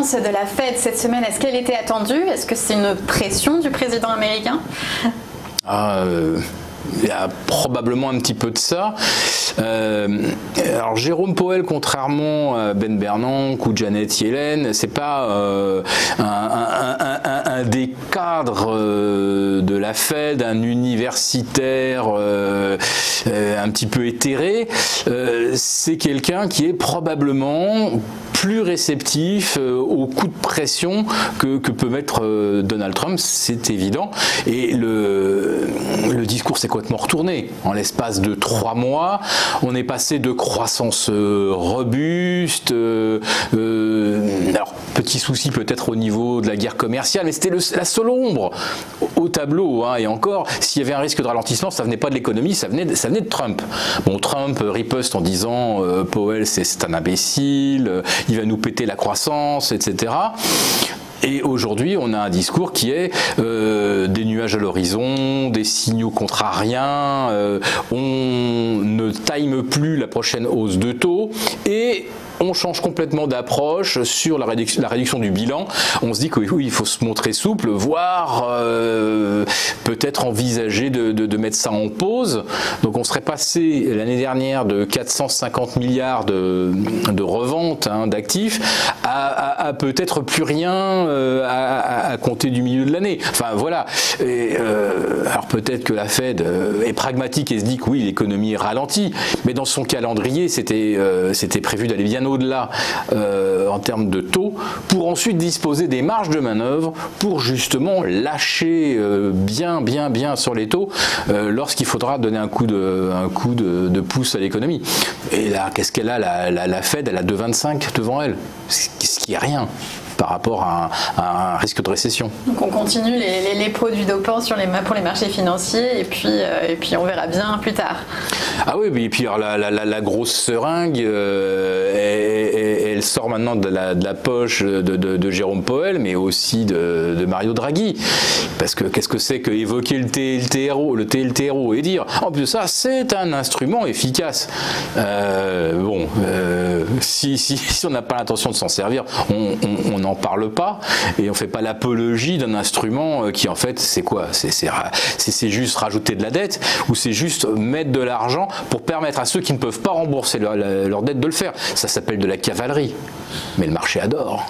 l'annonce de la Fed cette semaine, est-ce qu'elle était attendue? Est-ce que c'est une pression du président américain? Il y a probablement un petit peu de ça. Alors Jérôme Powell, contrairement à Ben Bernanke ou Janet Yellen, c'est pas un des cadres de la Fed, un universitaire un petit peu éthéré. C'est quelqu'un qui est probablement plus réceptif aux coups de pression que peut mettre Donald Trump, c'est évident. Et le discours s'est complètement retourné. En l'espace de 3 mois, on est passé de croissance robuste, alors petit souci peut-être au niveau de la guerre commerciale, mais c'était la seule ombre au tableau, hein. Et encore, s'il y avait un risque de ralentissement, ça venait pas de l'économie, ça venait de Trump. Bon, Trump riposte en disant Powell c'est un imbécile, il va nous péter la croissance, etc. Et aujourd'hui, on a un discours qui est des nuages à l'horizon, des signaux contrariens, on ne time plus la prochaine hausse de taux et on change complètement d'approche sur la réduction du bilan. On se dit que oui, il faut se montrer souple, voire peut-être envisager de mettre ça en pause. Donc on serait passé l'année dernière de 450 milliards de reventes d'actifs à peut-être plus rien à compter du milieu de l'année. Enfin voilà. Alors peut-être que la Fed est pragmatique et se dit que oui, l'économie est ralentie, mais dans son calendrier, c'était prévu d'aller bien au-delà en termes de taux, pour ensuite disposer des marges de manœuvre pour justement lâcher bien sur les taux lorsqu'il faudra donner un coup de pouce à l'économie. Et là, qu'est-ce qu'elle a la Fed, elle a 2,25 devant elle, ce qui est rien par rapport à un risque de récession. Donc on continue les produits dopants pour les marchés financiers et puis on verra bien plus tard. Ah oui, et puis alors la grosse seringue, elle sort maintenant de la poche de Jérôme Powell, mais aussi de Mario Draghi. Parce que qu'est-ce que c'est que évoquer le TLTRO et dire en plus de ça, c'est un instrument efficace. Si on n'a pas l'intention de s'en servir, on n'en parle pas et on fait pas l'apologie d'un instrument qui en fait c'est quoi? C'est juste rajouter de la dette ou c'est juste mettre de l'argent pour permettre à ceux qui ne peuvent pas rembourser leur dette de le faire. Ça s'appelle de la cavalerie, mais le marché adore.